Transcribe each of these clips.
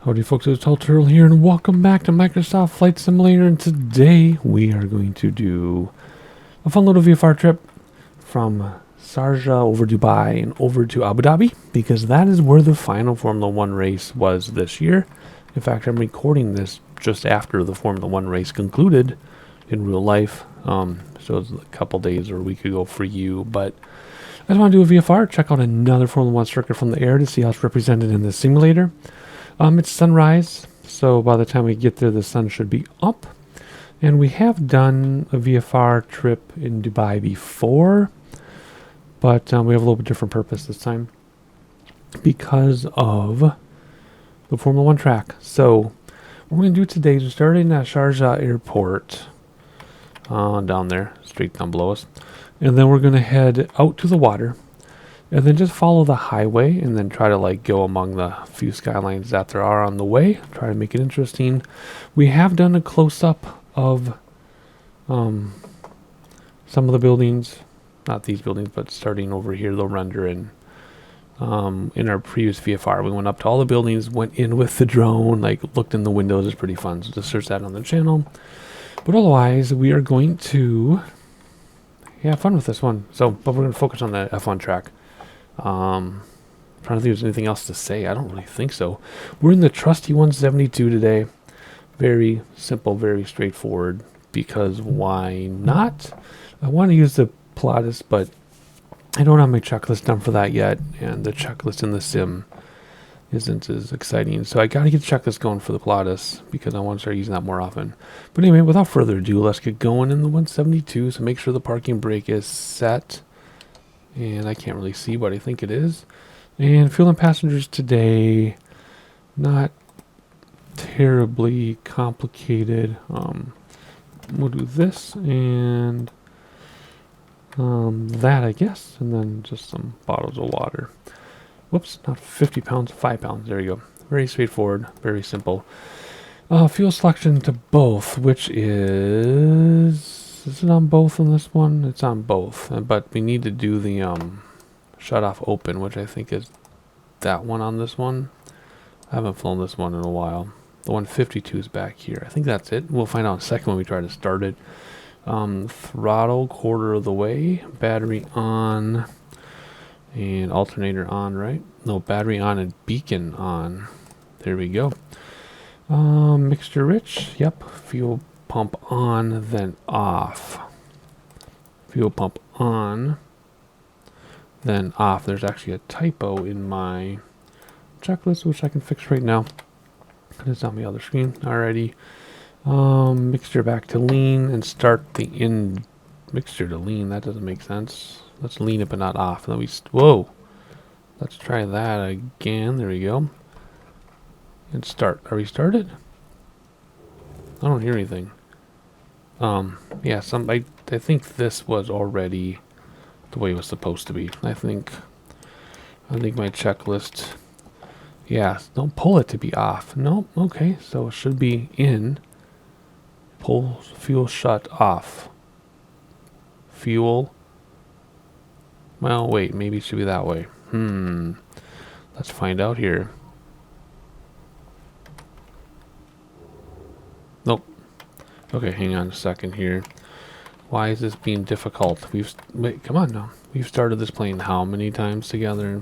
Howdy folks, it's Tall Turtle here and welcome back to Microsoft Flight Simulator, and today we are going to do a fun little VFR trip from Sharjah over Dubai and over to Abu Dhabi, because that is where the final Formula 1 race was this year. In fact, I'm recording this just after the Formula 1 race concluded in real life, so it's a couple days or a week ago for you, but I just want to do a VFR, check out another Formula 1 circuit from the air to see how it's represented in the simulator. It's sunrise, so by the time we get there, the sun should be up. And we have done a VFR trip in Dubai before, but we have a little bit different purpose this time because of the Formula 1 track. So what we're going to do today is start in Sharjah Airport, down there, straight down below us. And then we're going to head out to the water. And then just follow the highway and then try to go among the few skylines that there are on the way. Try to make it interesting. We have done a close-up of some of the buildings. Not these buildings, but starting over here, the render in our previous VFR. We went up to all the buildings, went in with the drone, looked in the windows. It's pretty fun. So just search that on the channel. But otherwise, we are going to have fun with this one. But we're going to focus on the F1 track. Trying to think if there's anything else to say. I don't really think so. We're in the trusty 172 today. Very simple, very straightforward, because why not? I want to use the Pilatus, but I don't have my checklist done for that yet, and the checklist in the sim isn't as exciting. So I got to get the checklist going for the Pilatus because I want to start using that more often. But anyway, without further ado, let's get going in the 172. So make sure the parking brake is set. And I can't really see, but I think it is. And fuel and passengers today, not terribly complicated. We'll do this and that, I guess. And then just some bottles of water. Whoops, not 50 pounds, 5 pounds. There you go. Very straightforward, very simple. Fuel selection to both, which is it on both on this one? It's on both, but we need to do the shut off open, which I think is that one on this one. I haven't flown this one in a while. The 152 is back here. I think that's it. We'll find out in a second when we try to start it. Throttle quarter of the way, battery on, and alternator on, right? No, battery on and beacon on. There we go. Mixture rich, yep. Fuel pump on, then off. Fuel pump on, then off. There's actually a typo in my checklist, which I can fix right now. It's on the other screen already. Mixture back to lean and start the in mixture to lean. That doesn't make sense. Let's lean it but not off. And then whoa. Let's try that again. There we go. And start. Are we started? I don't hear anything. Yeah, I think this was already the way it was supposed to be. I think my checklist, yeah, don't pull it to be off. Nope, okay, so it should be in, pull fuel shut off. Fuel, well, wait, maybe it should be that way. Let's find out here. Nope. Okay, hang on a second here. Why is this being difficult? Wait, come on now. We've started this plane how many times together?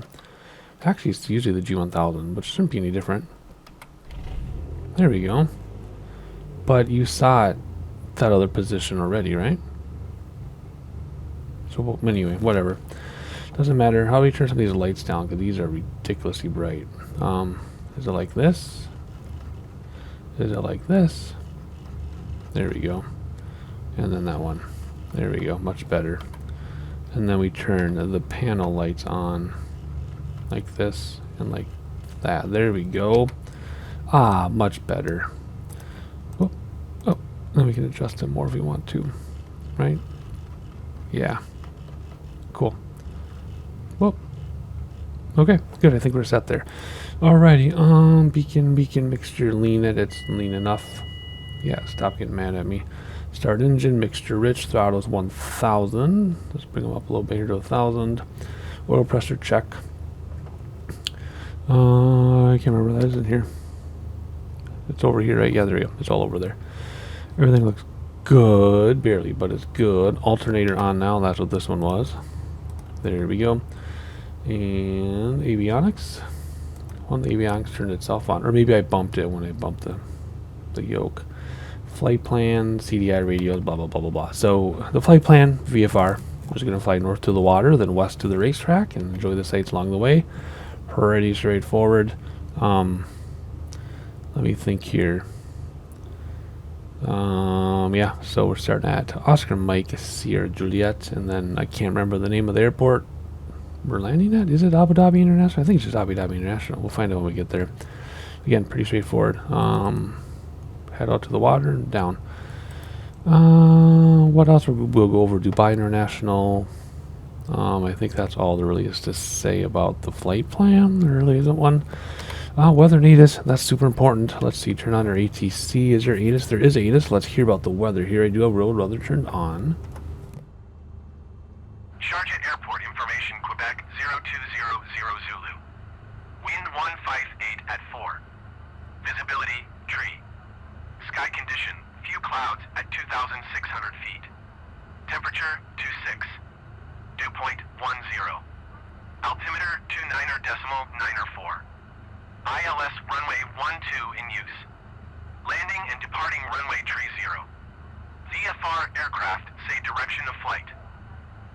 Actually, it's usually the G1000, which shouldn't be any different. There we go. But you saw it, that other position already, right? So anyway, whatever. Doesn't matter. How do we turn some of these lights down? Because these are ridiculously bright. Is it like this? Is it like this? There we go. And then that one. There we go. Much better. And then we turn the panel lights on like this and like that. There we go. Ah, much better. Oh, then we can adjust it more if we want to. Right? Yeah. Cool. Well, okay, good. I think we're set there. Alrighty. Beacon mixture, lean it. It's lean enough. Yeah, stop getting mad at me. Start engine, mixture rich, throttles 1000. Let's bring them up a little bit here to 1000. Oil pressure check. I can't remember that is in here. It's over here, right? Yeah, there you go. It's all over there. Everything looks good. Barely, but it's good. Alternator on now. That's what this one was. There we go. And avionics. Well, the avionics turned itself on. Or maybe I bumped it when I bumped the yoke. Flight plan, CDI radios, blah, blah, blah, blah, blah. So the flight plan, VFR, was going to fly north to the water, then west to the racetrack, and enjoy the sights along the way. Pretty straightforward. Let me think here. Yeah, so we're starting at Oscar Mike Sierra Juliet, and then I can't remember the name of the airport we're landing at. Is it Abu Dhabi International? I think it's just Abu Dhabi International. We'll find out when we get there. Again, pretty straightforward. Head out to the water and down. What else? We'll go over Dubai International. I think that's all there really is to say about the flight plan. There really isn't one. Weather and ATIS, that's super important. Let's see, turn on our ATC. Is there ATIS? There is ATIS. Let's hear about the weather here. I do have road weather turned on. Sharjah Airport information, Quebec 0200 Zulu. Wind 158 at 4. Visibility, tree. Sky condition, few clouds at 2,600 feet. Temperature, 26. Dew point, 10. Altimeter, 29.904. ILS runway 12 in use. Landing and departing runway 30. VFR aircraft say direction of flight.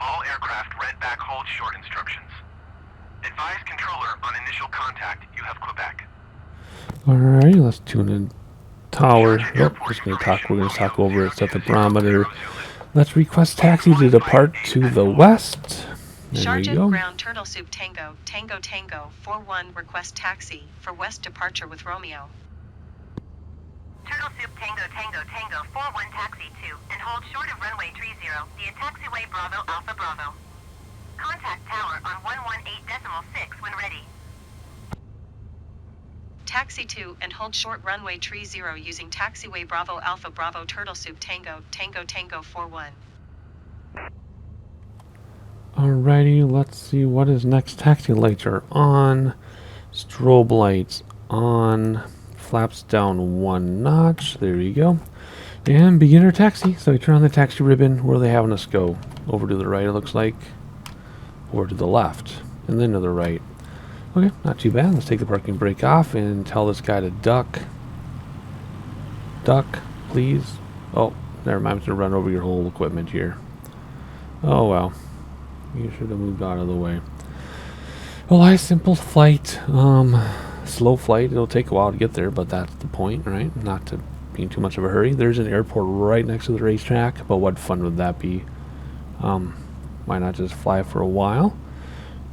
All aircraft read back hold short instructions. Advise controller on initial contact. You have Quebec. Alright, let's tune in tower. Oh, just gonna talk. We're gonna talk over it. Set the barometer. Let's request taxi to depart to the west. There Sharjah ground Turtle Soup Tango, Tango Tango, 41 request taxi for west departure with Romeo. Turtle Soup Tango Tango Tango, 41 taxi to, and hold short of runway 30, via taxiway Bravo Alpha Bravo. Contact tower on 118.6 when ready. Taxi to and hold short runway 30 using taxiway Bravo Alpha Bravo Turtle Soup Tango, Tango Tango 41. Alrighty, let's see what is next. Taxi lights are on. Strobe lights on. Flaps down 1 notch. There you go. And beginner taxi. So we turn on the taxi ribbon. Where are they having us go? Over to the right, it looks like. Or to the left. And then to the right. Okay, not too bad. Let's take the parking brake off and tell this guy to duck. Duck, please. Oh, never mind. I'm going to run over your whole equipment here. Oh, well. You should have moved out of the way. Well, I simple flight. Slow flight. It'll take a while to get there, but that's the point, right? Not to be in too much of a hurry. There's an airport right next to the racetrack, but what fun would that be? Why not just fly for a while?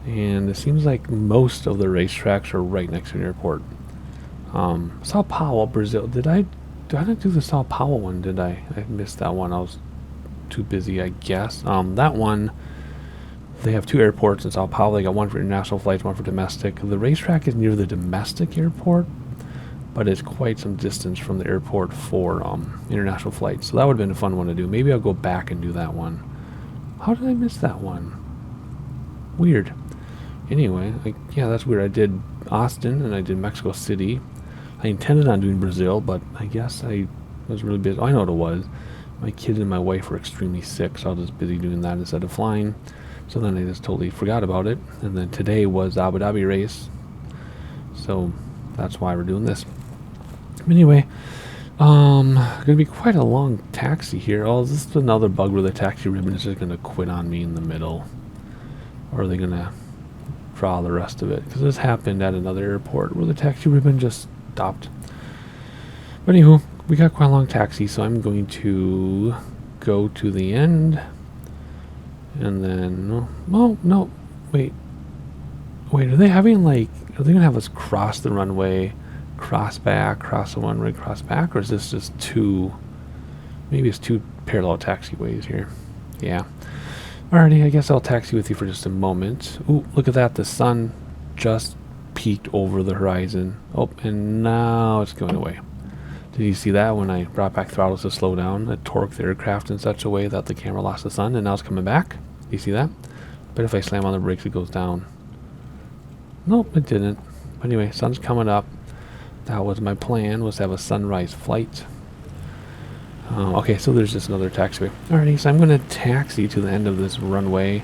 And it seems like most of the racetracks are right next to an airport. Sao Paulo, Brazil. Did I not do the Sao Paulo one, did I? I missed that one. I was too busy, I guess. That one, they have 2 airports in Sao Paulo. They got one for international flights, one for domestic. The racetrack is near the domestic airport, but it's quite some distance from the airport for international flights. So that would have been a fun one to do. Maybe I'll go back and do that one. How did I miss that one? Weird. Anyway, yeah, that's weird. I did Austin and I did Mexico City. I intended on doing Brazil, but I guess I was really busy. Oh, I know what it was. My kid and my wife were extremely sick, so I was just busy doing that instead of flying. So then I just totally forgot about it. And then today was Abu Dhabi race. So that's why we're doing this. Anyway, gonna be quite a long taxi here. Oh, is this another bug where the taxi ribbon is just gonna quit on me in the middle? Or are they gonna draw the rest of it? Because this happened at another airport where the taxi ribbon just stopped. But anywho, we got quite a long taxi, so I'm going to go to the end. And then, no, wait, are they having are they gonna have us cross the runway, cross back, cross the runway, cross back, or is this just 2, maybe it's 2 parallel taxiways here? Yeah. Alrighty, I guess I'll taxi with you for just a moment. Ooh, look at that, the sun just peaked over the horizon. Oh, and now it's going away. Did you see that when I brought back throttles to slow down? It torqued the aircraft in such a way that the camera lost the sun, and now it's coming back. Do you see that? But if I slam on the brakes, it goes down. Nope, it didn't. But anyway, sun's coming up. That was my plan, was to have a sunrise flight. Okay, so there's just another taxiway. Alrighty, so I'm going to taxi to the end of this runway.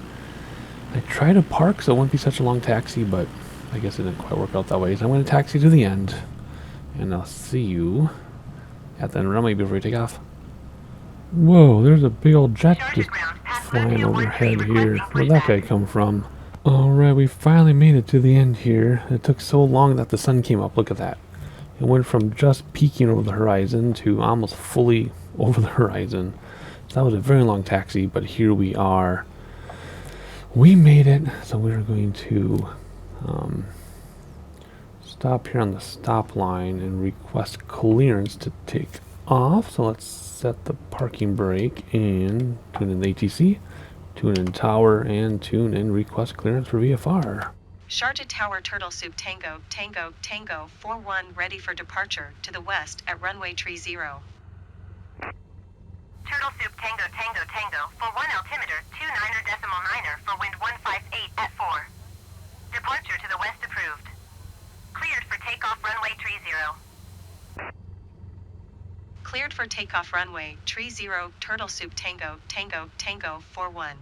I tried to park so it wouldn't be such a long taxi, but I guess it didn't quite work out that way. So I'm going to taxi to the end, and I'll see you at the runway before we take off. Whoa, there's a big old jet just flying overhead here. Where'd that guy come from? Alright, we finally made it to the end here. It took so long that the sun came up. Look at that. It went from just peeking over the horizon to almost fully over the horizon. So that was a very long taxi, but here we are. We made it. So we're going to stop here on the stop line and request clearance to take off. So let's set the parking brake and tune in the ATC, tune in tower, and tune in request clearance for VFR. Sharjah Tower Turtle Soup Tango, Tango, Tango, 41 ready for departure to the west at runway 30. Turtle Soup Tango, Tango, Tango, for 1 altimeter, 29er for wind 158 at 4. Departure to the west approved. Cleared for takeoff runway 30. Cleared for takeoff runway 30, Turtle Soup Tango, Tango, Tango, 41.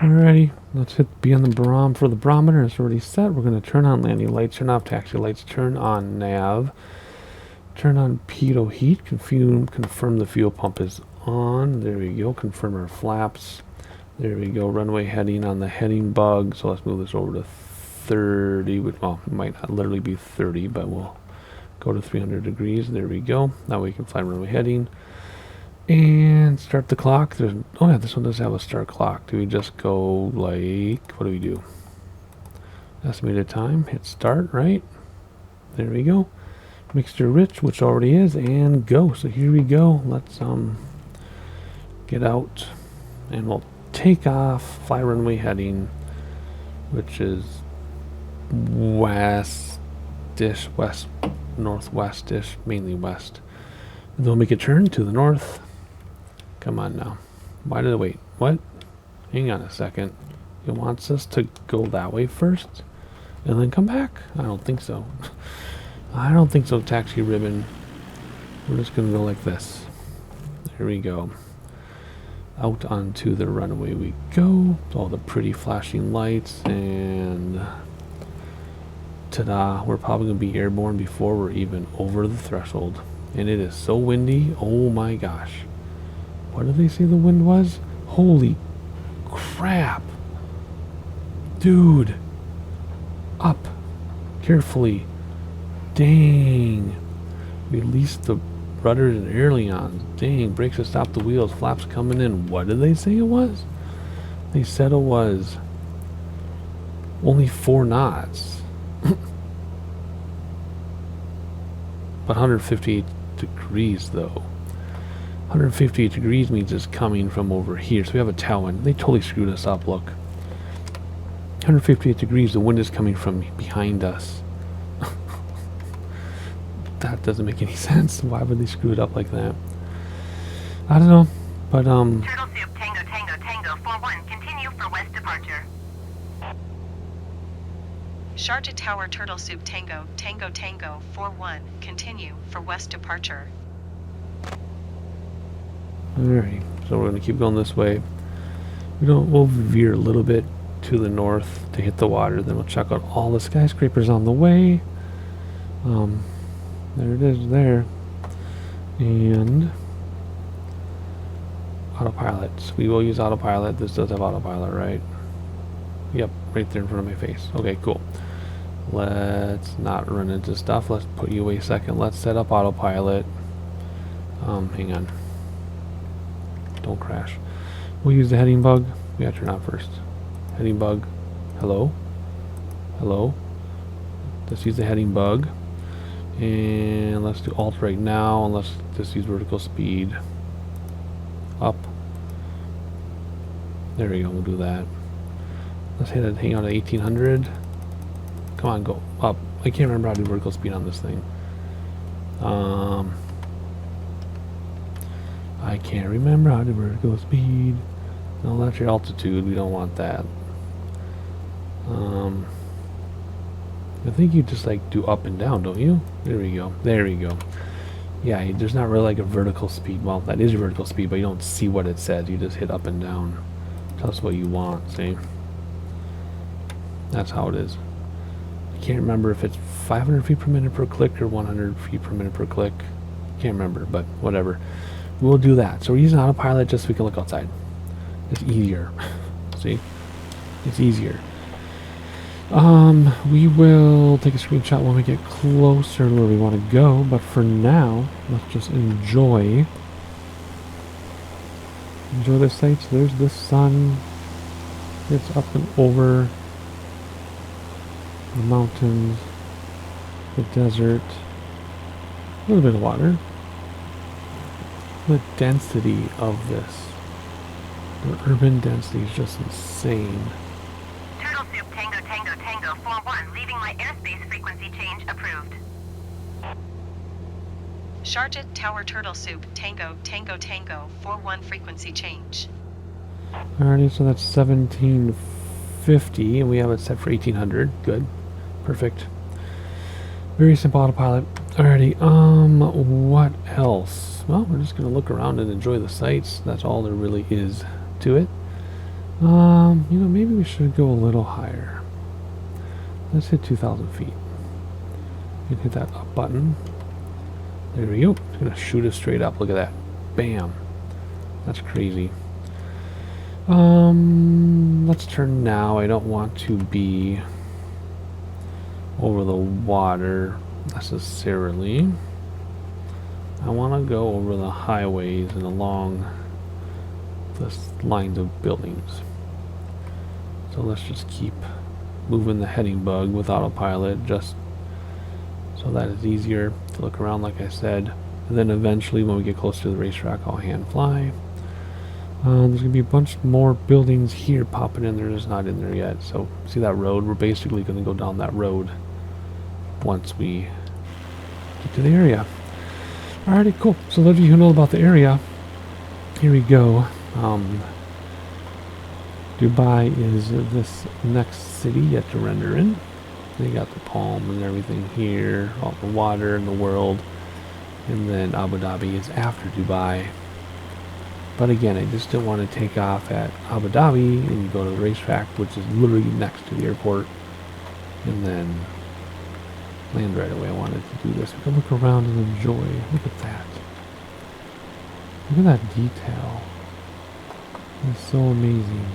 Alrighty, let's hit be on the barometer for the barometer. It's already set. We're going to turn on landing lights, turn off taxi lights, turn on nav, turn on pitot heat, confirm the fuel pump is on. There we go. Confirm our flaps. There we go. Runway heading on the heading bug. So let's move this over to 30. Well, it might not literally be 30, but we'll go to 300 degrees. There we go. Now we can fly runway heading. And start the clock. Oh yeah, this one does have a start clock. Do we just go like, what do we do? Estimated time, hit start, right? There we go. Mixture rich, which already is, and go. So here we go. Let's get out and we'll take off, fly runway heading, which is west-ish, west, northwest-ish, mainly west. And then we'll make a turn to the north. Come on now. Why did I wait? What? Hang on a second. It wants us to go that way first and then come back? I don't think so. I don't think so, taxi ribbon. We're just going to go like this. There we go. Out onto the runway we go. All the pretty flashing lights, and ta-da. We're probably going to be airborne before we're even over the threshold. And it is so windy. Oh my gosh. What did they say the wind was? Holy crap. Dude. Up. Carefully. Dang. Release the rudders and ailerons. Dang. Brakes to stop the wheels. Flaps coming in. What did they say it was? They said it was only 4 knots. But 158 degrees though. 158 degrees means it's coming from over here. So we have a tailwind. They totally screwed us up, look. 158 degrees, the wind is coming from behind us. That doesn't make any sense. Why would they screw it up like that? I don't know. But Turtle Soup Tango, Tango, Tango, 41, continue for west departure. Sharjah Tower Turtle Soup Tango, Tango, Tango, 41, continue for west departure. alright, so we're going to keep going this way. We'll veer a little bit to the north to hit the water, then we'll check out all the skyscrapers on the way. There it is there. And autopilot. We will use autopilot. This does have autopilot, right? Yep, right there in front of my face. Okay, cool. Let's not run into stuff. Let's put you away a second. Let's set up autopilot. Hang on. Don't crash. We'll use the heading bug. We gotta turn out first. Heading bug. Hello? Hello? Let's use the heading bug. And let's do alt right now. And let's just use vertical speed. Up. There we go. We'll do that. Let's hit it. Hang on to 1800. Come on, go up. I can't remember how to do vertical speed on this thing. I can't remember how to do vertical speed. No, that's your altitude. We don't want that. I think you just like do up and down, don't you? There we go. There we go. Yeah, there's not really like a vertical speed. Well, that is your vertical speed, but you don't see what it says. You just hit up and down. Tell us what you want, see? That's how it is. I can't remember if it's 500 feet per minute per click or 100 feet per minute per click. Can't remember, but whatever. We'll do that. So we're using autopilot just so we can look outside. It's easier. See? It's easier. We will take a screenshot when we get closer to where we want to go, but for now, let's just enjoy the sights. There's the sun. It's up and over the mountains, the desert, a little bit of water. The density of this, the urban density is just insane. Turtle Soup Tango Tango Tango 4-1, leaving my airspace frequency change approved. Sharjah Tower Turtle Soup Tango Tango Tango 4-1 frequency change. Alrighty, so that's 1750, and we have it set for 1800. Good. Perfect. Very simple autopilot. Alrighty, what else? Well, we're just gonna look around and enjoy the sights. That's all there really is to it. You know, maybe we should go a little higher. Let's hit 2,000 feet. You can hit that up button. There we go. It's gonna shoot us straight up. Look at that. Bam. That's crazy. Let's turn now. I don't want to be over the water necessarily. I want to go over the highways and along the lines of buildings. So let's just keep moving the heading bug with autopilot, just so that it's easier to look around, like I said. And then eventually when we get close to the racetrack, I'll hand fly. There's going to be a bunch more buildings here popping in. They're just not in there yet. So see that road? We're basically going to go down that road once we get to the area. Alrighty, cool. So those of you who know about the area, here we go. Dubai is this next city yet to render in. They got the palm and everything here, all the water in the world. And then Abu Dhabi is after Dubai. But again, I just didn't want to take off at Abu Dhabi and go to the racetrack, which is literally next to the airport, and then land right away. I wanted to do this. We can look around and enjoy. Look at that. Look at that detail. It's so amazing.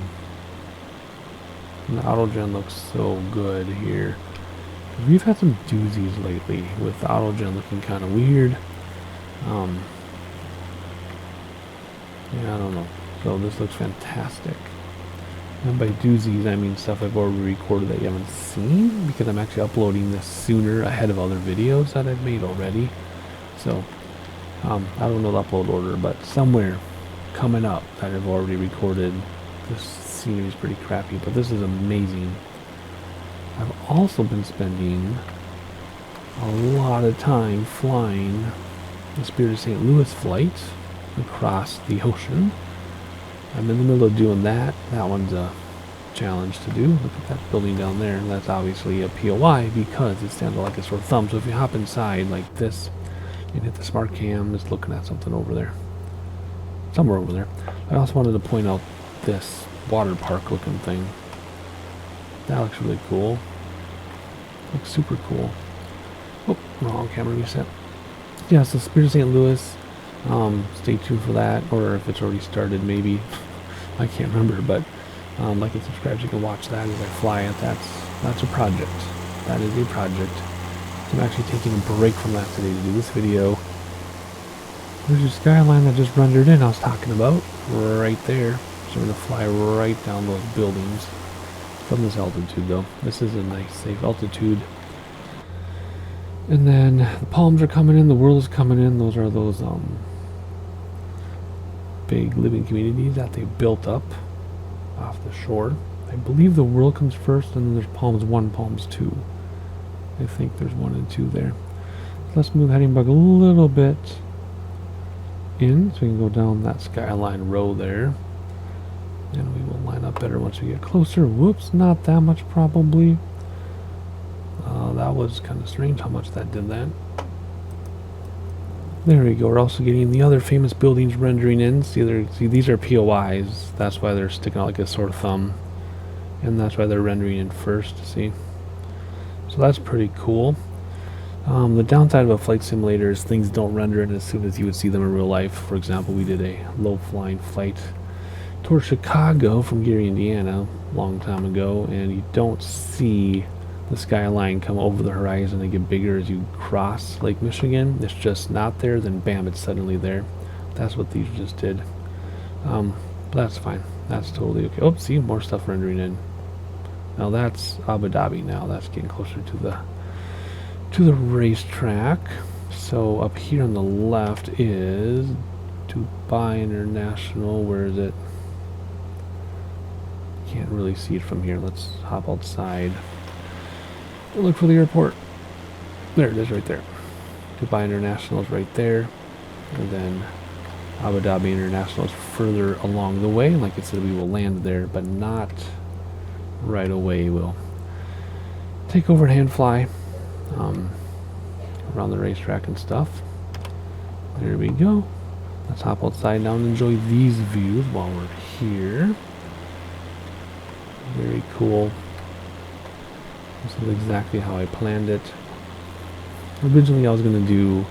And the autogen looks so good here. We've had some doozies lately with the autogen looking kind of weird. Yeah, I don't know. So this looks fantastic. And by doozies, I mean stuff I've already recorded that you haven't seen, because I'm actually uploading this sooner ahead of other videos that I've made already. So, I don't know the upload order, but somewhere coming up that I've already recorded. This scenery is pretty crappy, but this is amazing. I've also been spending a lot of time flying the Spirit of St. Louis flight across the ocean. I'm in the middle of doing that. That one's a challenge to do. Look at that building down there. That's obviously a POI because it stands out like a sore thumb. So if you hop inside like this and hit the smart cam, it's looking at something over there. Somewhere over there. I also wanted to point out this water park looking thing. That looks really cool. Looks super cool. Oh, wrong camera reset. Yeah, so Spirit of St. Louis. Stay tuned for that, or if it's already started, maybe. I can't remember, but like and subscribe so you can watch that as I fly it. That's a project. That is a project. So I'm actually taking a break from that today to do this video. There's your skyline that just rendered in I was talking about, right there. So we're going to fly right down those buildings from this altitude, though. This is a nice, safe altitude. And then the palms are coming in, the world is coming in. Those are those big living communities that they built up off the shore. I believe the world comes first, and then there's palms 1, palms 2. I think there's 1 and 2 there. Let's move heading bug a little bit in, so we can go down that skyline row there. And we will line up better once we get closer. Whoops, not that much probably. That that was kind of strange how much that did that. There we go. We're also getting the other famous buildings rendering in. See, these are POIs. That's why they're sticking out like a sore thumb. And that's why they're rendering in first, see? So that's pretty cool. The downside of a flight simulator is things don't render in as soon as you would see them in real life. For example, we did a low-flying flight towards Chicago from Gary, Indiana, a long time ago, and you don't see the skyline come over the horizon and get bigger as you cross Lake Michigan. It's just not there, then bam, it's suddenly there. That's what these just did. But that's fine. That's totally okay. Oh, see, more stuff rendering in. Now that's Abu Dhabi now. That's getting closer to the racetrack. So up here on the left is Dubai International. Where is it? Can't really see it from here. Let's hop outside. Look for the airport. There it is right there. Dubai International is right there. And then Abu Dhabi International is further along the way. Like I said, we will land there, but not right away. We'll take over and hand fly around the racetrack and stuff. There we go. Let's hop outside now and enjoy these views while we're here. Very cool. This is exactly how I planned it. Originally I was going to do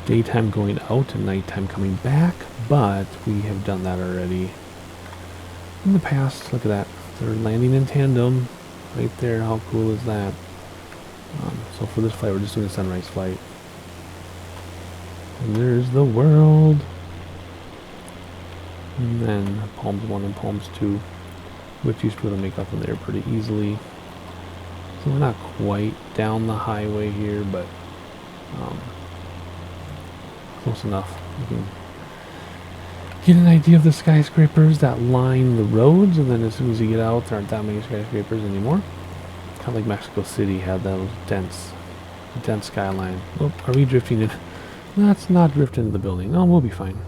daytime going out and nighttime coming back, but we have done that already in the past. Look at that. They're landing in tandem right there. How cool is that? So for this flight we're just doing a sunrise flight. And there's the world. And then Palms 1 and Palms 2, which you should be able to make up in there pretty easily. So we're not quite down the highway here, but close enough. You can get an idea of the skyscrapers that line the roads, and then as soon as you get out, there aren't that many skyscrapers anymore. Kind of like Mexico City had those dense skyline. Oh, are we drifting in? Let's not drift into the building. No, we'll be fine.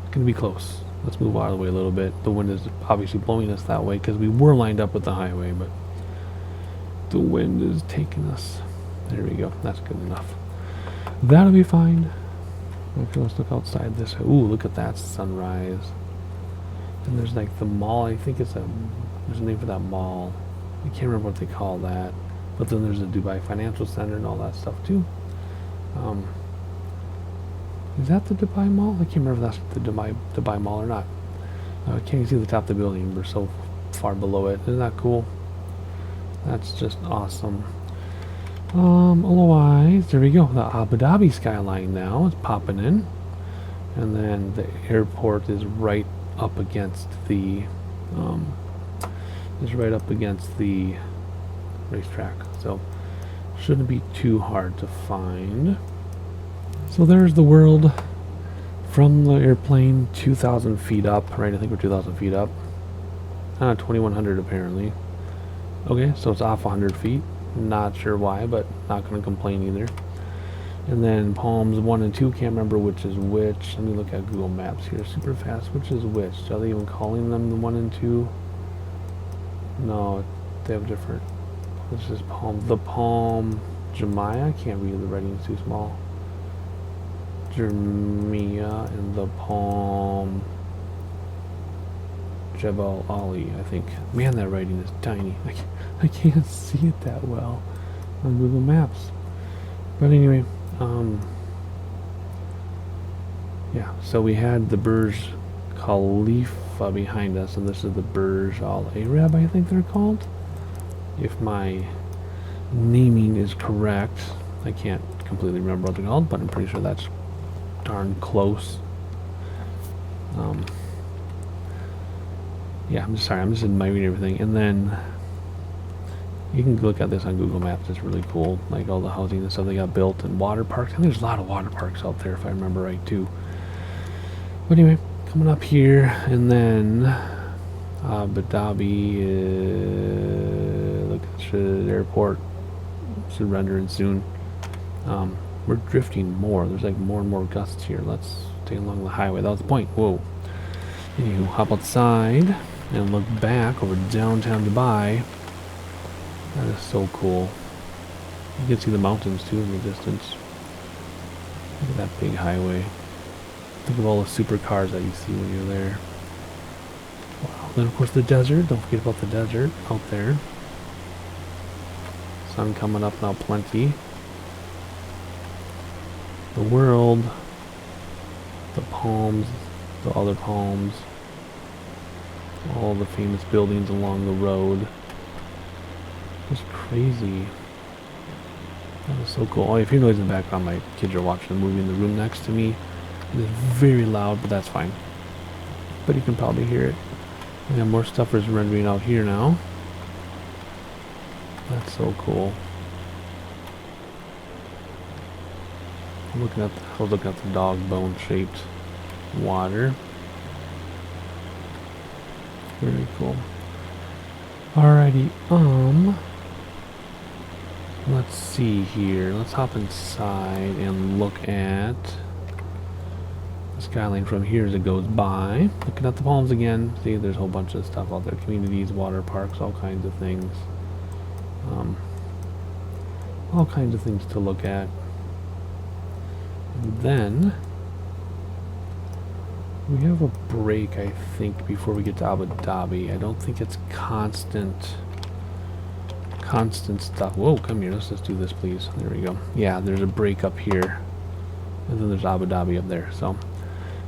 It's going to be close. Let's move out of the way a little bit. The wind is obviously blowing us that way because we were lined up with the highway, but the wind is taking us. There we go. That's good enough. That'll be fine. Okay, let's look outside this. Ooh, look at that sunrise. And there's like the mall. I think there's a name for that mall. I can't remember what they call that. But then there's the Dubai Financial Center and all that stuff too. Is that the Dubai Mall? I can't remember if that's the Dubai Mall or not. Can't even see the top of the building. We're so far below it. Isn't that cool? That's just awesome. Otherwise, there we go. The Abu Dhabi skyline now is popping in. And then the airport is right up against the racetrack. So shouldn't be too hard to find. So there's the world from the airplane, 2,000 feet up, right? I think we're 2,000 feet up. 2,100 apparently. Okay, so it's off 100 feet. Not sure why, but not going to complain either. And then Palms 1 and 2, can't remember which is which. Let me look at Google Maps here super fast. Which is which? Are they even calling them the 1 and 2? No, they have different. This is Palm. The Palm Jamia. I can't read, the writing's too small. Jamia and the Palm Jebel Ali, I think. Man, that writing is tiny. I can't see it that well on Google Maps. But anyway, yeah, so we had the Burj Khalifa behind us, and this is the Burj Al Arab, I think they're called. If my naming is correct. I can't completely remember what they're called, but I'm pretty sure that's darn close. Yeah, I'm just admiring everything. And then you can look at this on Google Maps. It's really cool, like all the housing and stuff they got built, and water parks. And there's a lot of water parks out there, if I remember right too. But anyway, coming up here, and then Abu Dhabi, look at the airport, should render in soon. We're drifting more. There's like more and more gusts here. Let's stay along the highway. That was the point. Whoa. Anywho, hop outside and look back over downtown Dubai. That is so cool. You can see the mountains too in the distance. Look at that big highway. Think of all the supercars that you see when you're there. Wow. Then of course the desert. Don't forget about the desert out there. Sun coming up now plenty. The world. The palms. The other palms. All the famous buildings along the road. It's crazy. That was so cool. Oh, if you hear noise in the background, my kids are watching a movie in the room next to me. It's very loud, but that's fine. But you can probably hear it. We have more stuff is rendering out here now. That's so cool. I was looking at the dog bone shaped water. Very cool. Alrighty, let's see here. Let's hop inside and look at the skyline from here as it goes by. Looking at the palms again. See, there's a whole bunch of stuff out there. Communities, water parks, all kinds of things. All kinds of things to look at. And then we have a break, I think, before we get to Abu Dhabi. I don't think it's constant stuff. Whoa, come here. Let's just do this, please. There we go. Yeah, there's a break up here. And then there's Abu Dhabi up there. So,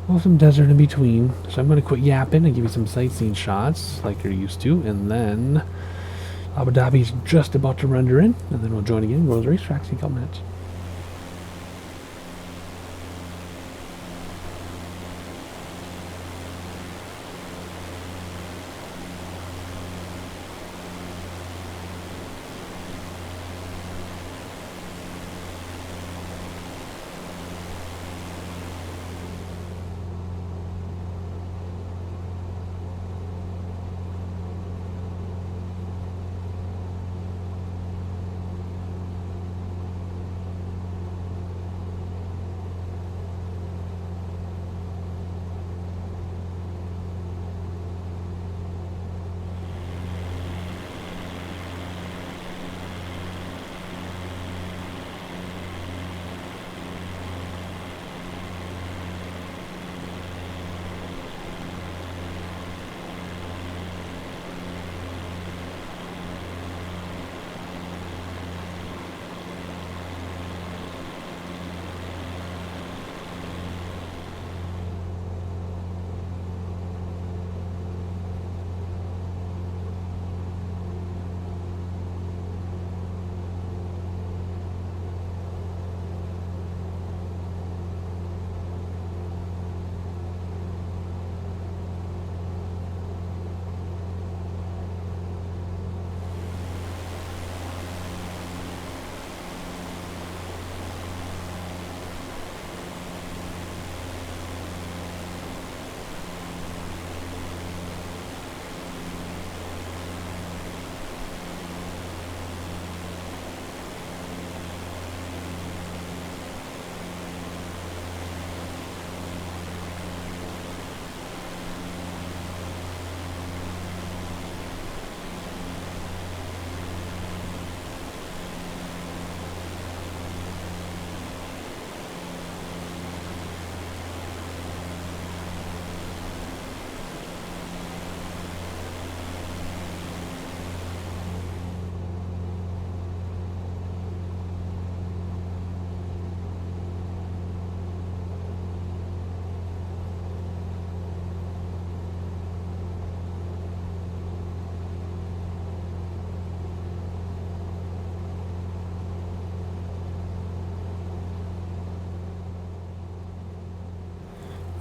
well, some desert in between. So I'm going to quit yapping and give you some sightseeing shots like you're used to. And then Abu Dhabi's just about to render in. And then we'll join again. Go to the racetrack in a couple minutes.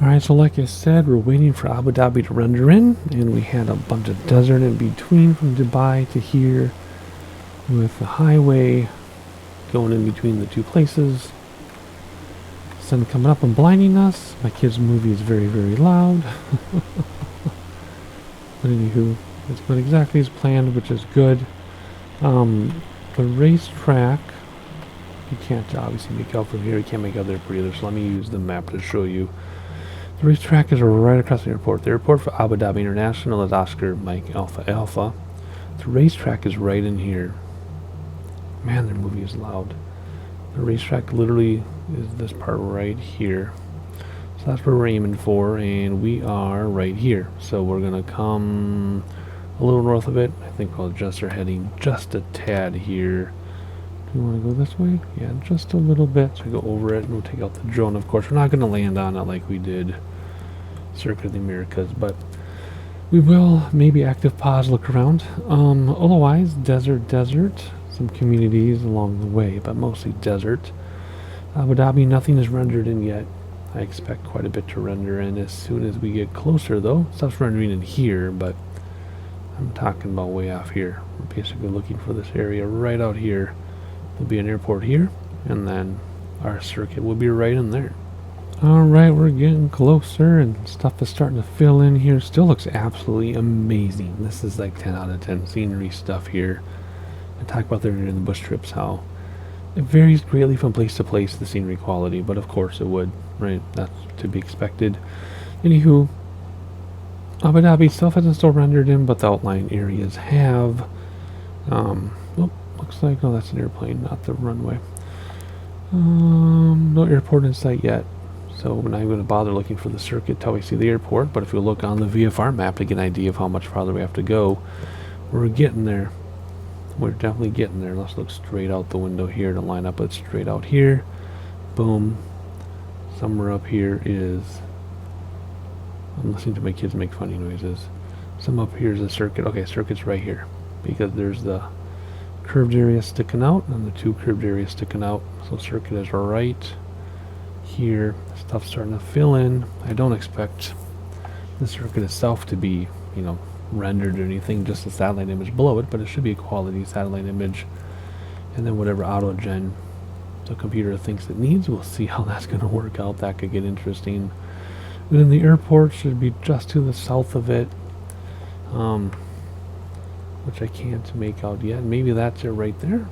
Alright, so like I said, we're waiting for Abu Dhabi to render in, and we had a bunch of desert in between from Dubai to here, with the highway going in between the two places. Sun coming up and blinding us. My kid's movie is very, very loud. But anywho, it's going exactly as planned, which is good. The racetrack, you can't obviously make out from here, you can't make out there either, so let me use the map to show you. The racetrack is right across the airport. The airport for Abu Dhabi International is Oscar Mike Alpha Alpha. The racetrack is right in here. Man, their movie is loud. The racetrack literally is this part right here. So that's where we're aiming for, and we are right here. So we're gonna come a little north of it. I think we'll adjust our heading just a tad here. Do we want to go this way? Yeah, just a little bit. So we go over it, and we'll take out the drone. Of course, we're not gonna land on it like we did Circuit of the Americas, but we will maybe active pause, look around. Otherwise, desert. Some communities along the way, but mostly desert. Abu Dhabi, nothing is rendered in yet. I expect quite a bit to render in as soon as we get closer, though. Stuff's rendering in here, but I'm talking about way off here. We're basically looking for this area right out here. There'll be an airport here, and then our circuit will be right in there. Alright, we're getting closer, and stuff is starting to fill in here. Still looks absolutely amazing. This is like 10 out of 10 scenery stuff here. I talk about there in the bush trips how it varies greatly from place to place, the scenery quality, but of course it would, right? That's to be expected. Anywho, Abu Dhabi stuff hasn't still rendered in, but the outline areas have. Looks like, oh, that's an airplane, not the runway. No airport in sight yet, so we're not even going to bother looking for the circuit till we see the airport, but if we look on the VFR map to get an idea of how much farther we have to go, we're getting there. We're definitely getting there. Let's look straight out the window here to line up it straight out here. Boom. Somewhere up here is... I'm listening to my kids make funny noises. Some up here is a circuit. Okay, circuit's right here. Because there's the curved area sticking out and the two curved areas sticking out. So circuit is right here. Stuff's starting to fill in. I don't expect the circuit itself to be, you know, rendered or anything, just a satellite image below it, but it should be a quality satellite image, and then whatever auto gen the computer thinks it needs, we'll see how that's going to work out. That could get interesting. And then the airport should be just to the south of it, which I can't make out yet. Maybe that's it right there.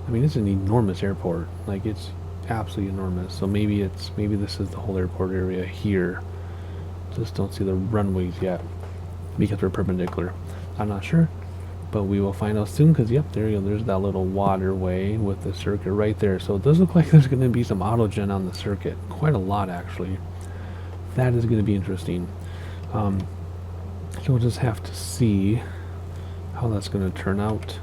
I mean, it's an enormous airport, like it's absolutely enormous, so maybe this is the whole airport area here. Just don't see the runways yet because we're perpendicular. I'm not sure, but we will find out soon, because yep, there you go, there's that little waterway with the circuit right there. So it does look like there's going to be some auto gen on the circuit, quite a lot actually. That is going to be interesting. So we'll just have to see how that's going to turn out.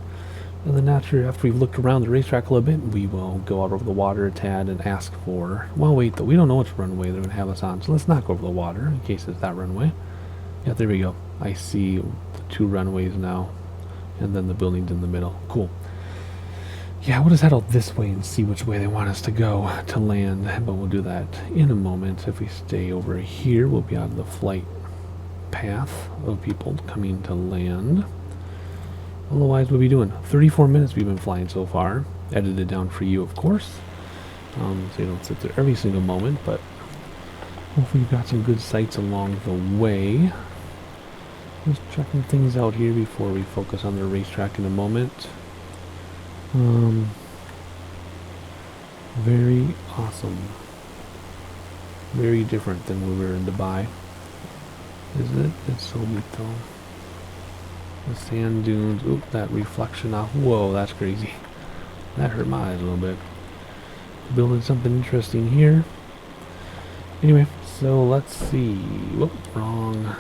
And then after we've looked around the racetrack a little bit, we will go out over the water a tad and ask for, well wait though, we don't know which runway they're going to have us on, so let's not go over the water in case it's that runway. Yeah, there we go. I see the two runways now, and then the buildings in the middle. Cool. Yeah, we'll just head out this way and see which way they want us to go to land, but we'll do that in a moment. If we stay over here, we'll be out of the flight path of people coming to land. Otherwise, we'll be doing 34 minutes we've been flying so far. Edited down for you, of course, so you don't sit there every single moment, but hopefully you've got some good sights along the way. Just checking things out here before we focus on the racetrack in a moment. Very awesome. Very different than when we were in Dubai. Isn't it? It's so neat though. The sand dunes. Oop, that reflection off. Whoa, that's crazy. That hurt my eyes a little bit. Building something interesting here. Anyway, so let's see. Whoop, wrong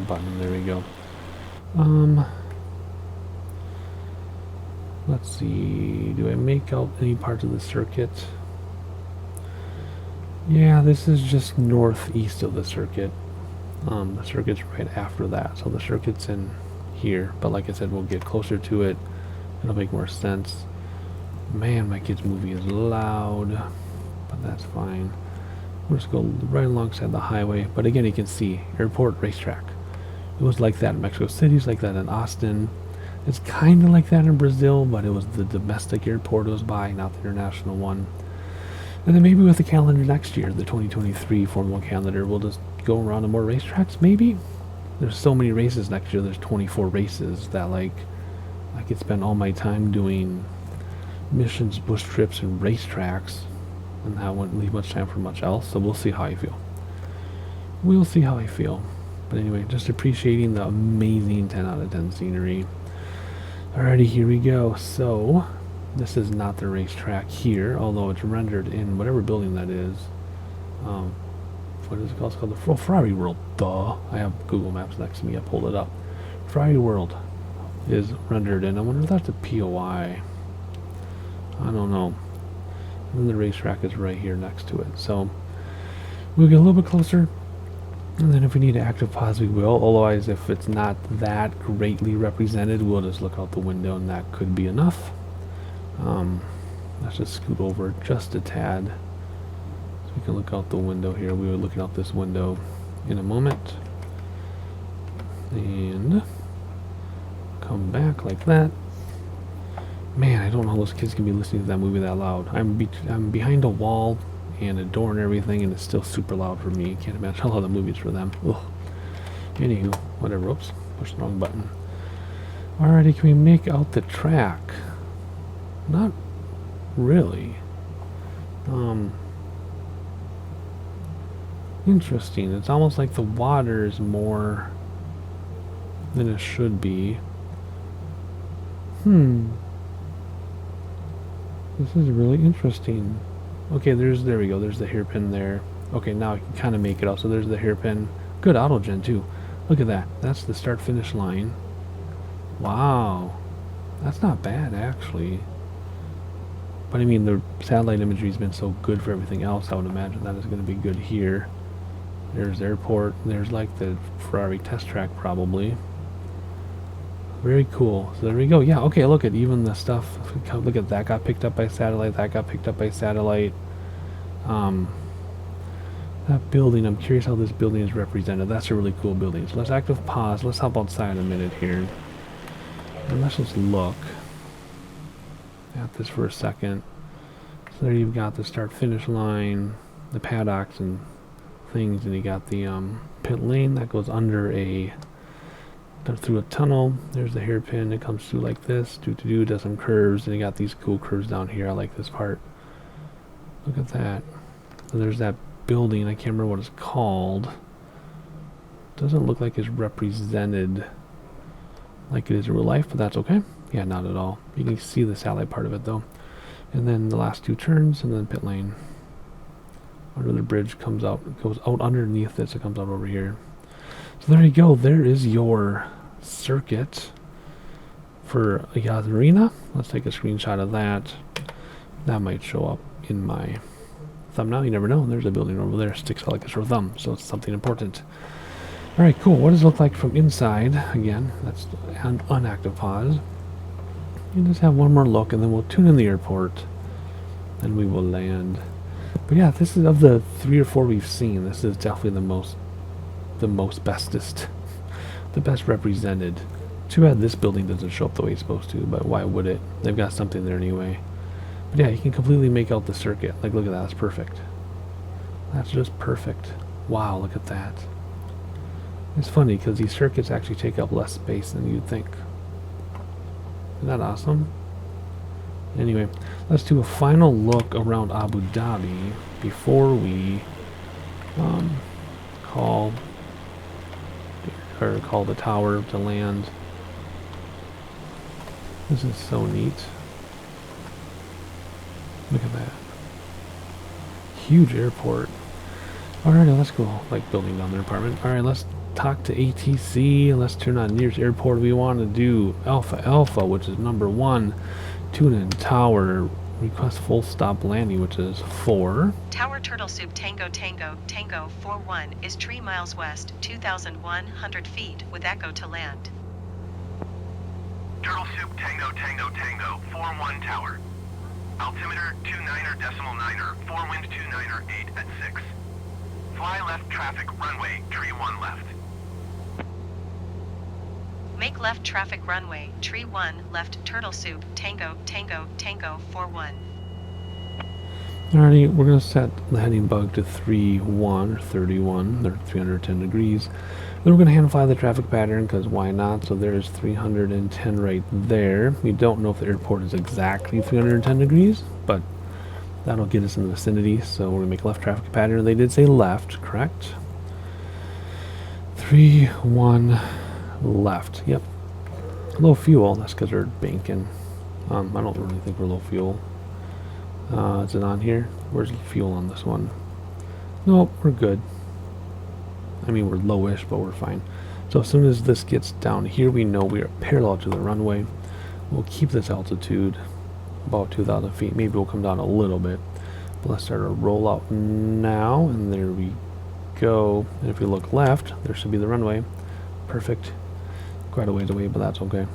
button. There we go. Let's see. Do I make out any parts of the circuit? Yeah, this is just northeast of the circuit. The circuit's right after that, so the circuit's in here. But like I said, we'll get closer to it. It'll make more sense. Man, my kid's movie is loud, but that's fine. We'll just go right alongside the highway. But again, you can see airport, racetrack. It was like that in Mexico City. It's like that in Austin. It's kind of like that in Brazil, but it was the domestic airport it was by, not the international one. And then maybe with the calendar next year, the 2023 Formula 1 calendar, we'll just go around to more racetracks, maybe? There's so many races next year. There's 24 races that, like, I could spend all my time doing missions, bush trips, and racetracks, and I wouldn't leave much time for much else, so we'll see how I feel. We'll see how I feel. But anyway, just appreciating the amazing 10 out of 10 scenery. Alrighty, here we go. So, This is not the racetrack here, although it's rendered in whatever building that is. What is it called? It's called the Ferrari World. Duh. I have Google Maps next to me. I pulled it up. Ferrari World is rendered in. I wonder if that's a POI. I don't know. And then the racetrack is right here next to it. So we'll get a little bit closer. And then if we need to active pause, we will. Otherwise, if it's not that greatly represented, we'll just look out the window and that could be enough. Let's just scoot over just a tad. So we can look out the window here. We were looking out this window in a moment. And come back like that. Man, I don't know how those kids can be listening to that movie that loud. I'm behind a wall and a door and everything, and it's still super loud for me. Can't imagine how loud the movie is for them. Ugh. Anywho, whatever. Oops, pushed the wrong button. Alrighty, can we make out the track? Not really. Interesting. It's almost like the water is more than it should be. This is really interesting. Okay, there we go. There's the hairpin there. Okay, now I can kind of make it out. So there's the hairpin. Good auto-gen too. Look at that. That's the start-finish line. Wow. That's not bad, actually. But I mean, the satellite imagery has been so good for everything else, I would imagine that is going to be good here. There's the airport. There's like the Ferrari test track, probably. Very cool. So there we go. Yeah, okay, look at even the stuff. Look at that got picked up by satellite. That got picked up by satellite. That building, I'm curious how this building is represented. That's a really cool building. So let's active pause. Let's hop outside a minute here. And let's just look at this for a second. So there you've got the start-finish line, the paddocks and things, and you got the pit lane that goes under through a tunnel. There's the hairpin. It comes through like this. Does some curves, and you got these cool curves down here. I like this part. Look at that. So there's that building. I can't remember what it's called. Doesn't look like it's represented like it is in real life, but that's okay. Yeah, not at all. You can see the satellite part of it though. And then the last two turns, and then pit lane. Under the bridge comes out, it goes out underneath this. It comes out over here. So there you go. There is your circuit for Marina. Let's take a screenshot of that. That might show up in my thumbnail. You never know. There's a building over there. Sticks out like a sore thumb, so it's something important. All right, cool. What does it look like from inside? Again, that's an unactive pause. You just have one more look, and then we'll tune in the airport, and we will land. But yeah, this is, of the 3 or 4 we've seen, this is definitely the bestest, the best represented. Too bad this building doesn't show up the way it's supposed to, but why would it? They've got something there anyway. But yeah, you can completely make out the circuit. Like, look at that. That's perfect. That's just perfect. Wow, look at that. It's funny because these circuits actually take up less space than you'd think. Isn't that awesome? Anyway, let's do a final look around Abu Dhabi before we call the tower to land. This is so neat. Look at that. Huge airport. Alright, let's go. Like building down their apartment. Alright, let's talk to ATC. Let's turn on nearest airport. We want to do Alpha, which is number 1. Tune in tower. Request full stop landing, which is 4. Tower Turtle Soup Tango 41 is 3 miles west, 2,100 feet, with echo to land. Turtle Soup Tango 41 Tower. Altimeter 29er, 4 wind 29er, 8 at 6. Fly left traffic runway, tree 1 left. Make left traffic runway, tree 1 left, Turtle Soup Tango 41. Alrighty, we're going to set the heading bug to 31 or 31, or 310 degrees. Then we're going to hand fly the traffic pattern, because why not? So there's 310 right there. We don't know if the airport is exactly 310 degrees, but that'll get us in the vicinity. So we're going to make left traffic pattern. They did say left, correct? 3, 1, left. Yep. Low fuel, that's because they're banking I don't really think we're low fuel. Is it on here? Where's the fuel on this one? Nope, we're good. I mean, we're lowish, but we're fine. So as soon as this gets down here, we know we are parallel to the runway. We'll keep this altitude about 2,000 feet. Maybe we'll come down a little bit. But let's start our rollout now, and there we go. And if we look left, there should be the runway. Perfect. Quite a ways away, but that's okay.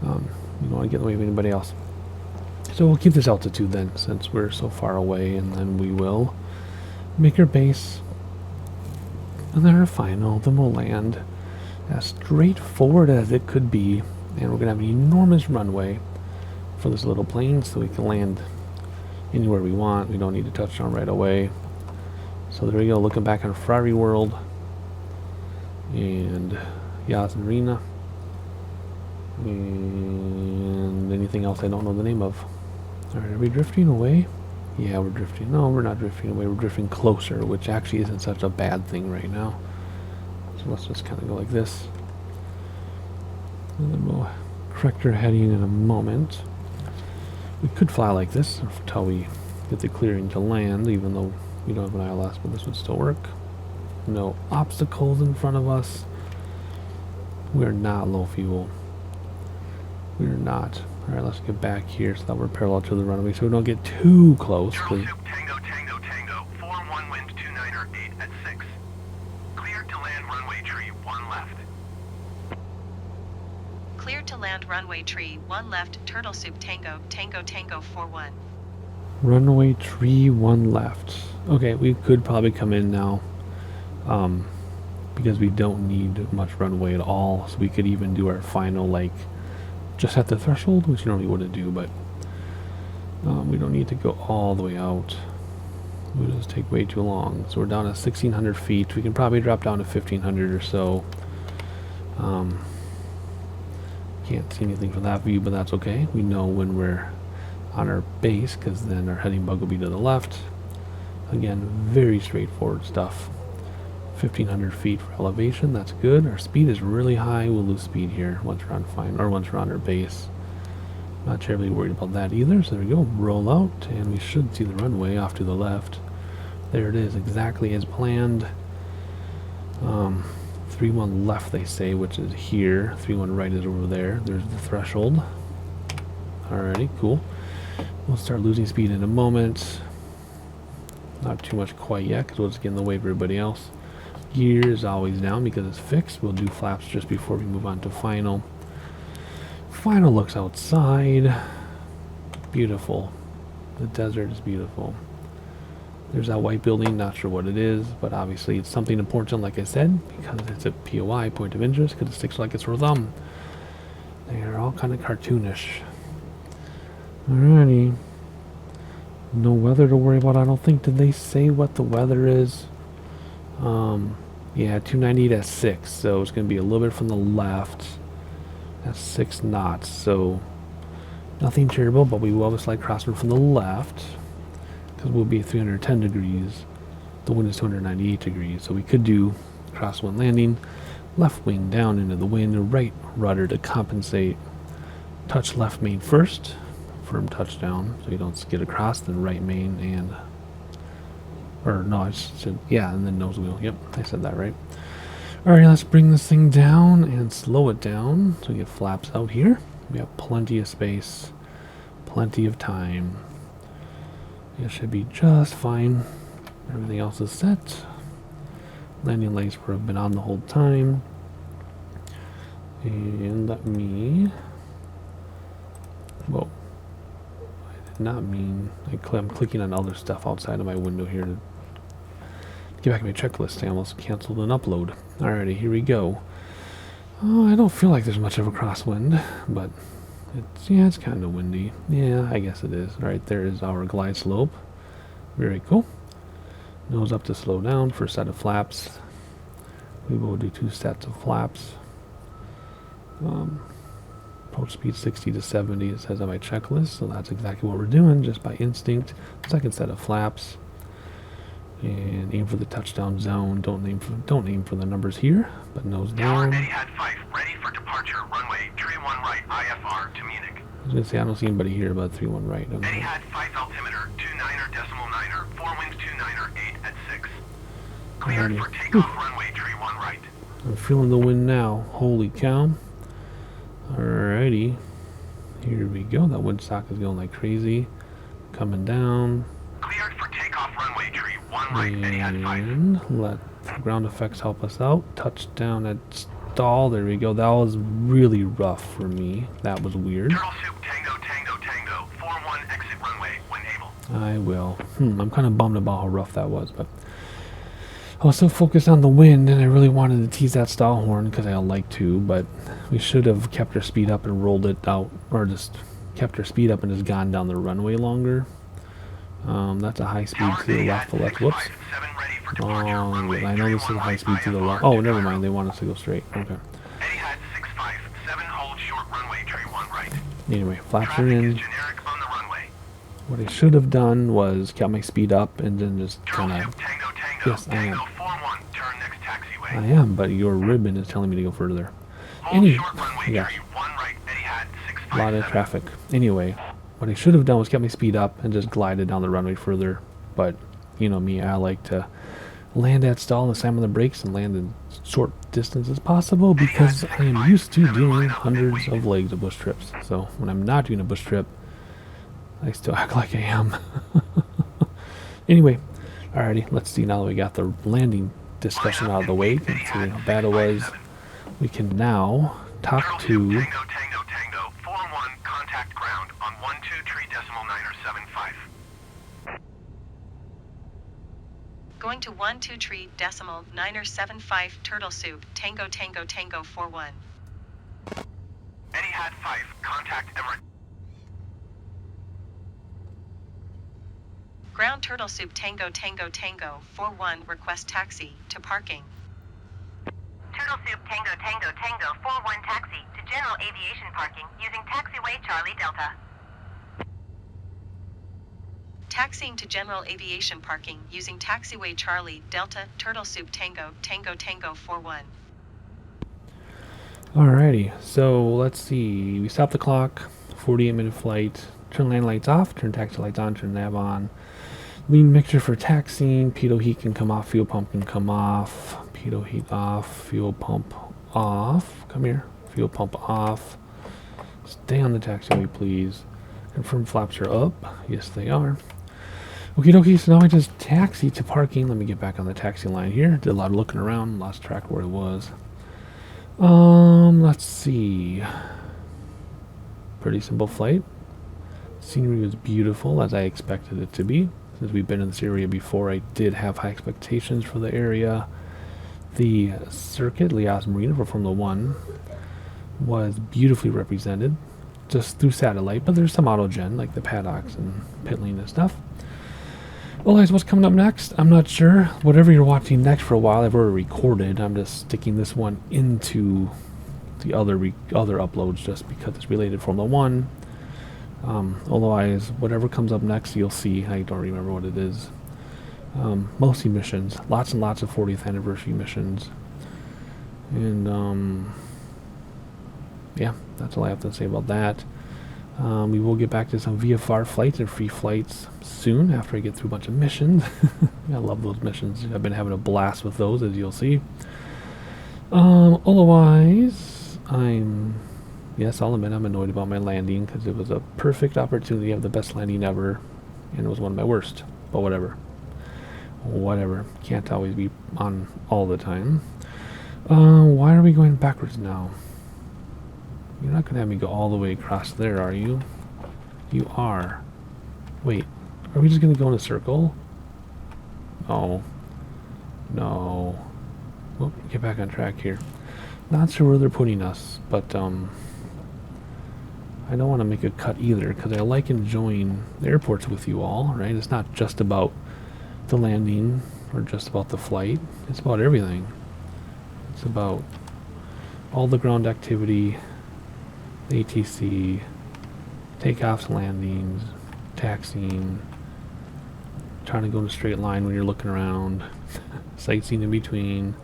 You don't want to get in the way of anybody else. So we'll keep this altitude then, since we're so far away, and then we will make our base. And then our final, then we'll land as straightforward as it could be. And we're going to have an enormous runway for this little plane, so we can land anywhere we want. We don't need to touch down right away. So there we go, looking back on Ferrari World. And Yas Marina. And anything else I don't know the name of. Alright, are we drifting away? Yeah, we're drifting. No, we're not drifting away. We're drifting closer, which actually isn't such a bad thing right now. So let's just kind of go like this. And then we'll correct our heading in a moment. We could fly like this until we get the clearing to land, even though we don't have an ILS, but this would still work. No obstacles in front of us. We're not low fuel. We're not. Alright, let's get back here so that we're parallel to the runway so we don't get too close. Turtle Soup Tango Tango Tango, 4-1 wind 2908 at 6. Cleared to land runway tree 1 left. Cleared to land runway tree 1 left. Turtle Soup Tango Tango Tango 4-1. Runway tree 1 left. Okay, we could probably come in now. Because we don't need much runway at all. So we could even do our final, like, just at the threshold, which you normally wouldn't do, but we don't need to go all the way out. It would just take way too long. So we're down to 1,600 feet. We can probably drop down to 1,500 or so. Can't see anything from that view, but that's okay. We know when we're on our base, because then our heading bug will be to the left. Again, very straightforward stuff. 1,500 feet for elevation, that's good. Our speed is really high. We'll lose speed here once we're on once we're on our base. Not terribly worried about that either. So there we go, roll out, and we should see the runway off to the left. There it is, exactly as planned. 3-1 left, they say, which is here. 3-1 right is over there. There's the threshold. Alrighty, cool. We'll start losing speed in a moment. Not too much quite yet, because we'll just get in the way of everybody else. Gear is always down because it's fixed. We'll do flaps just before we move on to final. Final looks outside. Beautiful. The desert is beautiful. There's that white building, not sure what it is, but obviously it's something important, like I said, because it's a POI, point of interest, because it sticks like a sore thumb. They are all kind of cartoonish. Alrighty. No weather to worry about, I don't think. Did they say what the weather is? Yeah, 298 at 6, so it's going to be a little bit from the left. That's 6 knots, so nothing terrible, but we will have a slight crosswind from the left, because we'll be at 310 degrees. The wind is 298 degrees, so we could do crosswind landing, left wing down into the wind, right rudder to compensate. Touch left main first, firm touchdown, so you don't skid across, then right main and... Or no, I said, yeah, and then nose wheel. Yep, I said that right. Alright, let's bring this thing down and slow it down so we get flaps out here. We have plenty of space, plenty of time. It should be just fine. Everything else is set. Landing lights have been on the whole time. And let me... Whoa. I did not mean... I'm clicking on other stuff outside of my window here to get back to my checklist. I almost canceled an upload. Alrighty, here we go. Oh, I don't feel like there's much of a crosswind, but it's kind of windy. Yeah, I guess it is. Alright, there is our glide slope. Very cool. Nose up to slow down for a set of flaps. We will do 2 sets of flaps. Approach speed 60 to 70, it says on my checklist, so that's exactly what we're doing, just by instinct. Second set of flaps. And aim for the touchdown zone. Don't aim for the numbers here, but nose Tower down. Etihad 5, ready for departure, runway 31 right, IFR to Munich. was gonna say I don't see anybody here, but 3-1 right. Okay. Etihad 5 altimeter, 29er decimal 9er, 4 winds 29er, 8 at 6. Cleared Alrighty. for takeoff runway tree 1 right. I'm feeling the wind now. Holy cow. Alrighty. Here we go. That windsock is going like crazy. Coming down. Cleared for takeoff runway tree 1 right, Etihad 5. And let the ground effects help us out. Touchdown at stall. There we go. That was really rough for me. That was weird. Turtle Soup Tango Tango Tango, 4-1 exit runway when able. I will. I'm kind of bummed about how rough that was, but I was so focused on the wind, and I really wanted to tease that stall horn because I like to, but we should have kept our speed up and rolled it out, or just kept our speed up and just gone down the runway longer. That's a high speed to the left, but let's, whoops. I know this is a high speed to the left. Oh, never mind, they want us to go straight. Okay. Etihad 657, hold short runway tree 1 right. Anyway, flaps are Traffic is in. generic on the runway. What I should have done was kept my speed up and then just Turtle kind Soup of... Tango Tango, Yes, I am. Tango 4-1, turn next taxiway. I am, but your ribbon is telling me to go further. Hold Any, short runway yeah, tree 1 right, Etihad a lot of 657. traffic. Anyway, what I should have done was kept my speed up and just glided down the runway further. But, you know me, I like to land at stall and slam on the brakes and land in short distance as possible because I am used to doing hundreds of legs of bush trips. So when I'm not doing a bush trip, I still act like I am. Anyway, alrighty, let's see now that we got the landing discussion out of the way, considering how bad it was. We can now talk Turtle Soup to... Tango Tango Tango, 4-1, contact ground on 12 tree decimal 9er 75. Going to 12 tree decimal 9er 75 Turtle Soup Tango Tango Tango 41. Etihad 5, contact Emirates. Ground Turtle Soup Tango Tango Tango 41, request taxi to parking. Turtle Soup Tango Tango Tango 4-1 taxi to general aviation parking using taxiway Charlie Delta. Taxiing to general aviation parking using taxiway Charlie Delta Turtle Soup Tango Tango Tango 41. Alrighty, so let's see. We stop the clock, 48-minute flight, turn land lights off, turn taxi lights on, turn nav on. Lean mixture for taxiing, pitot heat can come off, fuel pump can come off, pitot heat off, fuel pump off. Come here, fuel pump off. Stay on the taxiway, please. Confirm flaps are up. Yes, they are. Okie dokie, so now I just taxi to parking. Let me get back on the taxi line here. Did a lot of looking around, lost track of where it was. Let's see. Pretty simple flight. Scenery was beautiful, as I expected it to be. Since we've been in this area before, I did have high expectations for the area. The circuit, Marina for Formula 1, was beautifully represented just through satellite, but there's some autogen, like the paddocks and pit lane and stuff. Well, guys, what's coming up next? I'm not sure. Whatever you're watching next for a while, I've already recorded. I'm just sticking this one into the other uploads just because it's related to Formula 1. Otherwise, whatever comes up next, you'll see. I don't remember what it is. Mostly missions. Lots and lots of 40th anniversary missions. And, yeah, that's all I have to say about that. We will get back to some VFR flights and free flights soon after I get through a bunch of missions. I love those missions. I've been having a blast with those, as you'll see. Otherwise, yes, I'll admit I'm annoyed about my landing because it was a perfect opportunity to have the best landing ever, and it was one of my worst. But whatever. Whatever. Can't always be on all the time. Why are we going backwards now? You're not going to have me go all the way across there, are you? You are. Wait, are we just going to go in a circle? No. No. Well, get back on track here. Not sure where they're putting us, but I don't want to make a cut either, because I like enjoying the airports with you all, right? It's not just about the landing or just about the flight. It's about everything. It's about all the ground activity, the ATC, takeoffs, landings, taxiing, trying to go in a straight line when you're looking around, sightseeing in between.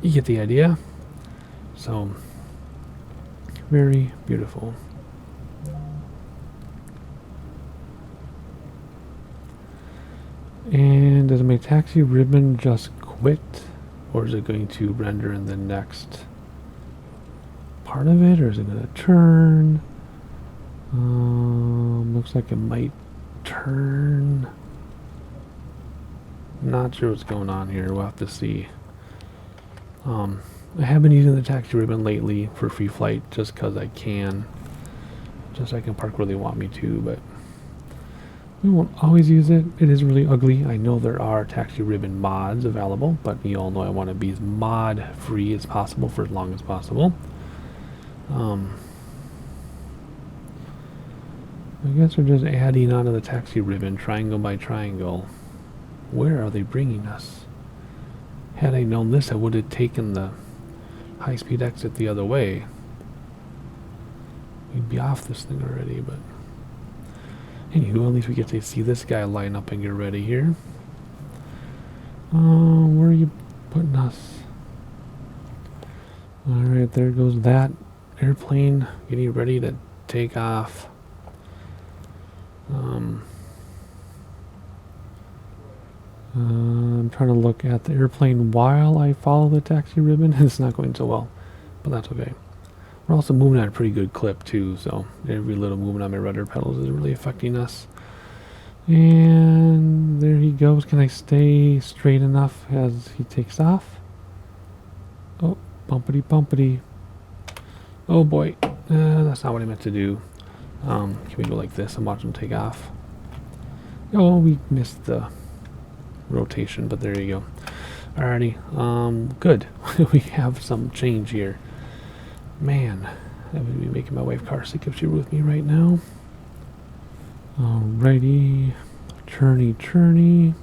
You get the idea. So, very beautiful. And does my taxi ribbon just quit? Or is it going to render in the next part of it? Or is it going to turn? Looks like it might turn. Not sure what's going on here. We'll have to see. I have been using the taxi ribbon lately for free flight just because I can. Just so I can park where they want me to, but we won't always use it. It is really ugly. I know there are taxi ribbon mods available, but you all know I want to be as mod free as possible for as long as possible. I guess we're just adding onto the taxi ribbon, triangle by triangle. Where are they bringing us? Had I known this, I would have taken the high-speed exit the other way. We'd be off this thing already, but anywho, at least we get to see this guy line up and get ready here. Where are you putting us? Alright, there goes that airplane getting ready to take off. I'm trying to look at the airplane while I follow the taxi ribbon. It's not going so well, but that's okay. We're also moving at a pretty good clip too, so every little movement on my rudder pedals is really affecting us. And there he goes. Can I stay straight enough as he takes off? Oh, bumpity bumpity. Oh boy, that's not what I meant to do. Can we go like this and watch him take off? Oh, we missed the rotation, but there you go. Alrighty, good. We have some change here. Man, I would be making my wife car sick if she were with me right now. Alrighty, turny.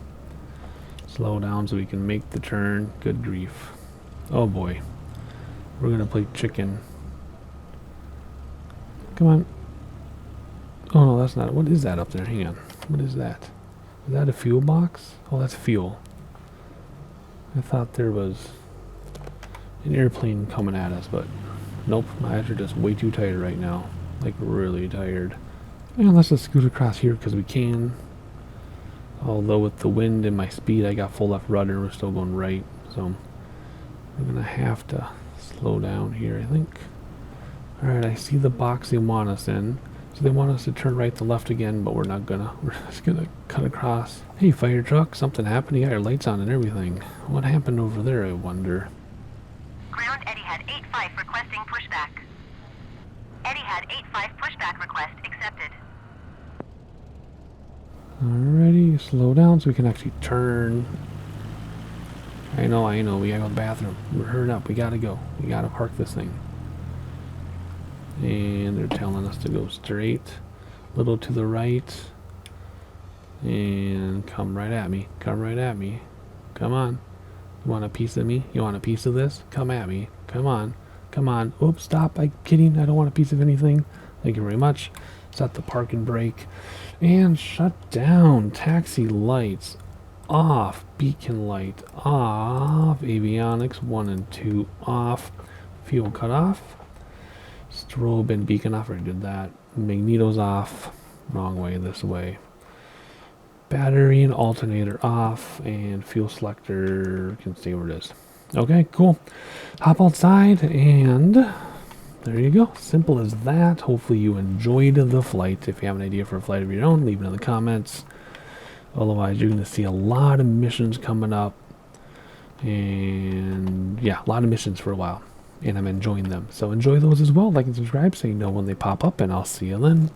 Slow down so we can make the turn. Good grief. Oh boy, we're gonna play chicken. Come on. Oh no, that's not. What is that up there? Hang on. What is that? Is that a fuel box? Oh, that's fuel. I thought there was an airplane coming at us, but nope. My eyes are just way too tired right now. Like, really tired. And let's just scoot across here because we can. Although with the wind and my speed, I got full left rudder. We're still going right. So we're going to have to slow down here, I think. Alright, I see the box they want us in. So they want us to turn right to left again, but we're not gonna. We're just gonna cut across. Hey, fire truck, something happened? You got your lights on and everything. What happened over there, I wonder? Ground Etihad 85 requesting pushback. Etihad 85 pushback request accepted. Alrighty, slow down so we can actually turn. I know, we gotta go to the bathroom. We're hurrying up, we gotta go. We gotta park this thing. And they're telling us to go straight, a little to the right, and come right at me. Come right at me. Come on. You want a piece of me? You want a piece of this? Come at me. Come on. Come on. Oops, stop. I'm kidding. I don't want a piece of anything. Thank you very much. Set the parking brake. And shut down. Taxi lights off. Beacon light off. Avionics 1 and 2 off. Fuel cut off. Strobe and beacon off. I did that. Magnetos off. Wrong way, this way. Battery and alternator off. And fuel selector can stay where it is. Okay, cool. Hop outside and there you go. Simple as that. Hopefully you enjoyed the flight. If you have an idea for a flight of your own, leave it in the comments. Otherwise, you're going to see a lot of missions coming up. And yeah, a lot of missions for a while. And I'm enjoying them. So enjoy those as well. Like and subscribe so you know when they pop up. And I'll see you then.